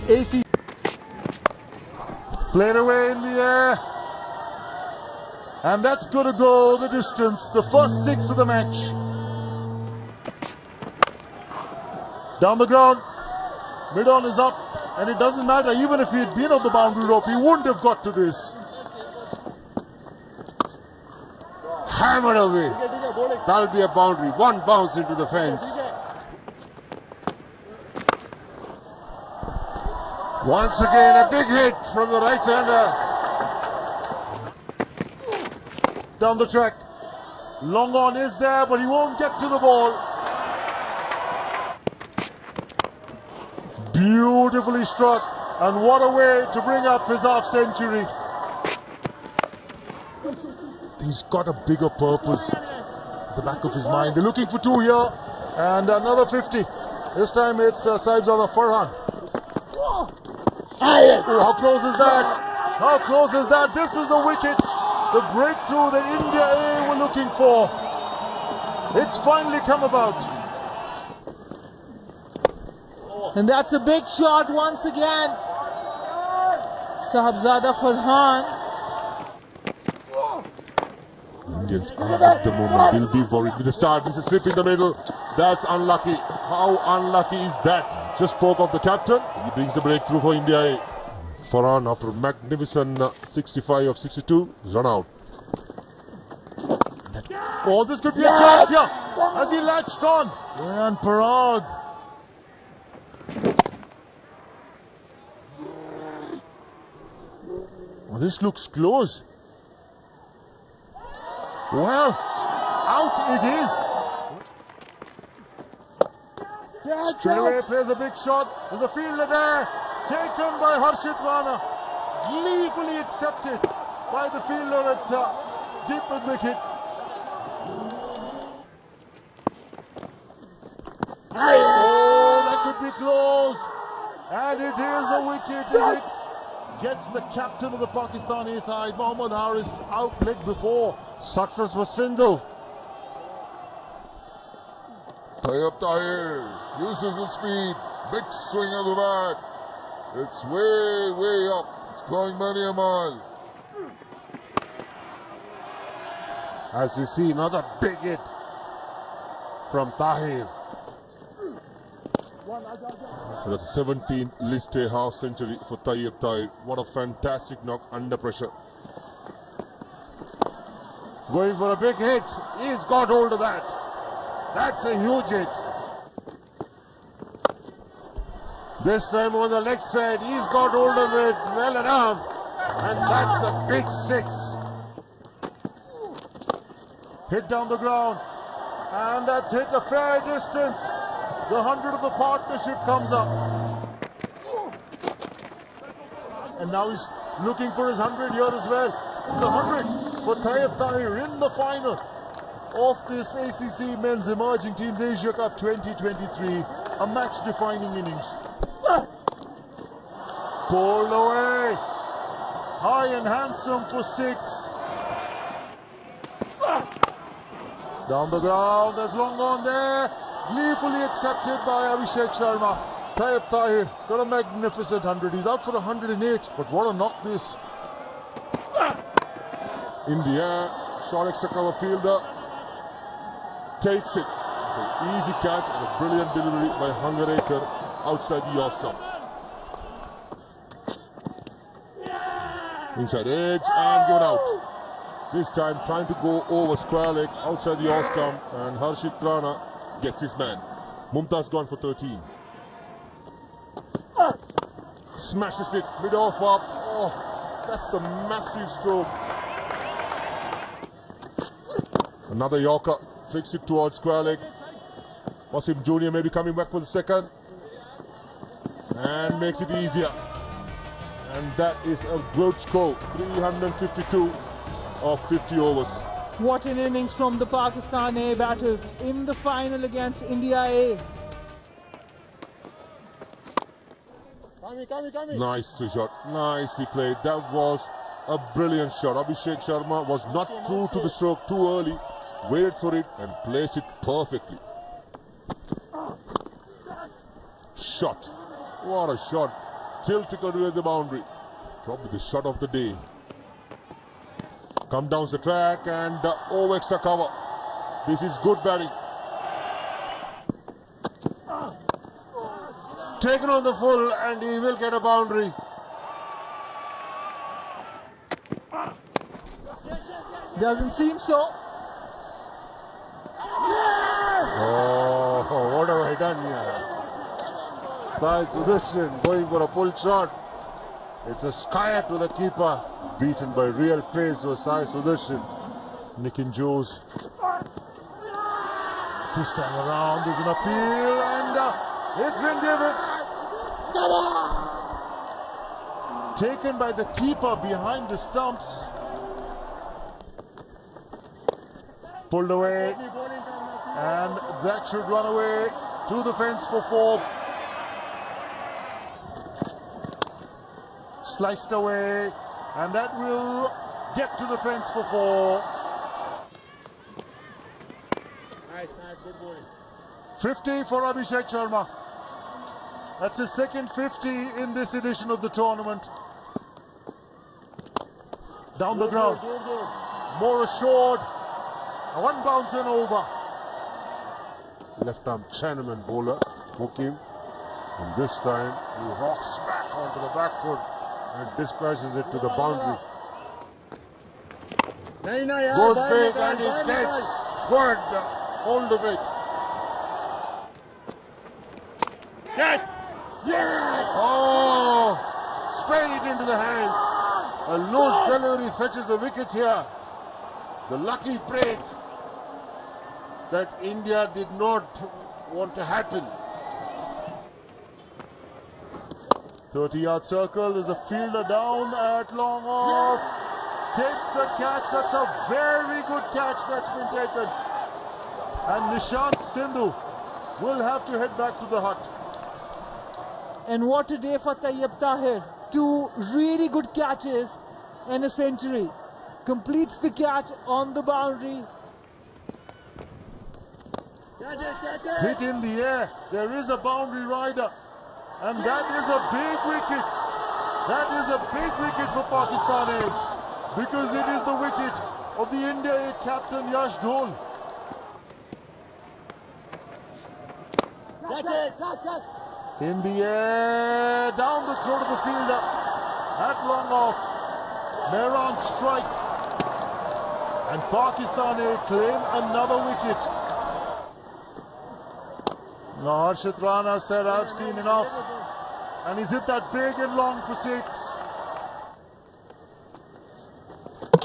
AC. Played away in the air. And that's going to go the distance. The first 6 of the match. Down the ground. Mid-on is up. And it doesn't matter. Even if he had been on the boundary rope, he wouldn't have got to this. Hammered away. That'll be a boundary. One bounce into the fence. Once again, a big hit from the right-hander. Down the track. Long on is there, but he won't get to the ball. Beautifully struck. And what a way to bring up his half-century. He's got a bigger purpose at the back of his mind. They're looking for 2 here. And another 50. This time it's Saibzada Farhan. Oh, how close is that? How close is that? This is the wicket. The breakthrough that India A were looking for. It's finally come about. And that's a big shot once again. Saibzada Farhan. Indians at the moment will be worried with the start. This is slip in the middle. That's unlucky. How unlucky is that? Just spoke of the captain. He brings the breakthrough for India A. Farhan, after a magnificent 65 of 62, is run out. Oh, this could be a chance here as he latched on. And Parag. Oh, this looks close. Well, out it is. Straight away plays a big shot. There's a fielder there. Taken by Harshit Rana. Gleefully accepted by the fielder at deep mid-wicket. Oh, that could be close. And it is a wicket. It gets the captain of the Pakistani side, Mohammad Haris, out leg before. Success for Sindhu. Tayyab Tahir uses his speed. Big swing of the bat. It's way up. It's going many a mile. As we see another big hit from Tahir. That's a 17th list A half century for Tayyab Tahir. What a fantastic knock under pressure. Going for a big hit. He's got hold of that. That's a huge hit. This time on the leg side, he's got hold of it well enough. And that's a big 6. Hit down the ground. And that's hit a fair distance. The 100 of the partnership comes up. And now he's looking for his 100 here as well. It's 100 for Tayyab Tahir in the final of this ACC Men's Emerging Teams Asia Cup 2023. A match-defining innings. Pulled away. High and handsome for 6. Down the ground, there's long on there. Gleefully accepted by Abhishek Sharma. Tayyab Tahir got a magnificent 100. He's out for 108, but what a knock this. In the air, short extra cover fielder takes it. It's an easy catch and a brilliant delivery by Hangarekar outside the off stump. Inside edge and given out. This time trying to go over square leg outside the off stump, and Harshit Rana gets his man. Mumtaz gone for 13. Smashes it mid-off up. Oh, that's a massive stroke. Another Yorker, flicks it towards square leg. Wasim Jr. maybe coming back for the second. And makes it easier. And that is a good score. 352 of 50 overs. What an innings from the Pakistan A batters in the final against India A. Nicely shot, nicely played. That was a brilliant shot. Abhishek Sharma was not true to the stroke too early. Waited for it and placed it perfectly. Shot. What a shot. still trickled away the boundary. Probably the shot of the day. Come down the track and over extra cover. This is good batting. Taken on the full and he will get a boundary. Doesn't seem so. Oh, what have I done here? Sai Sudarshan going for a pull shot. It's a skyer to the keeper. Beaten by real pace was Sai Sudarshan. Nikin Joes. This time around is an appeal and it's been given. Taken by the keeper behind the stumps. Pulled away. And that should run away to the fence for 4. Sliced away, and that will get to the fence for 4. Nice, good bowling. 50 for Abhishek Sharma. That's his second 50 in this edition of the tournament. Down the ground. More assured. One bounce and over. Left arm Chinaman bowler, hook him. And this time he rocks back onto the back foot and dispatches it to the boundary. Goes big and he gets good hold of it. Yes! Oh, straight into the hands. A loose delivery fetches the wicket here. The lucky break that India did not want to happen. 30-yard circle. There's a fielder down at long off. Takes the catch. That's a very good catch that's been taken. And Nishant Sindhu will have to head back to the hut. And what a day for Tayyab Tahir. 2 really good catches and a century. Completes the catch on the boundary. Catch it! Hit in the air. There is a boundary rider. And that is a big wicket. That is a big wicket for Pakistan A. Because it is the wicket of the India A captain Yash Dhol. Catch it! Catch! In the air, down the throat of the fielder. At long off. Mehran strikes. And Pakistan A claim another wicket. Now Harshit Rana said, I've seen enough. And he's hit that big and long for 6.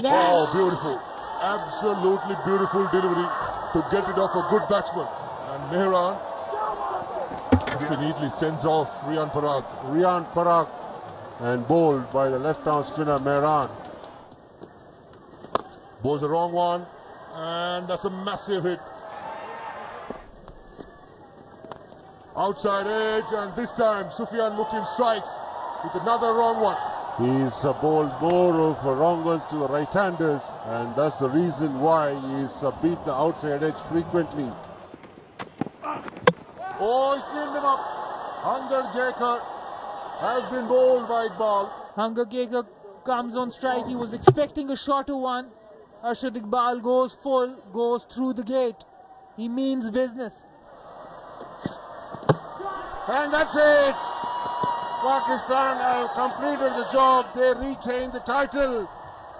Oh, beautiful. Absolutely beautiful delivery to get it off a good batsman. And Mehran neatly sends off Riyan Parag and bowled by the left-arm spinner Mehran. Bowls the wrong one and that's a massive hit. Outside edge, and this time Sufyan Mukim strikes with another wrong one. He's bowled more of wrong ones to the right-handers, and that's the reason why he's beat the outside edge frequently. Oh, he's cleaned him up. Hunger Gekar has been bowled by Iqbal. Hunger Gekar comes on strike. He was expecting a shorter one. Arshad Iqbal goes full, goes through the gate. He means business. And that's it. Pakistan have completed the job. They retain the title.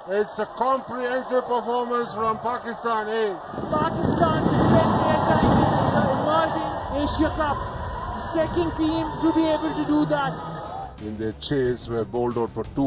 It's a comprehensive performance from Pakistan A. Pakistan defend their title in the emerging Asia Cup. Second team to be able to do that. In their chase were bowled out for 200.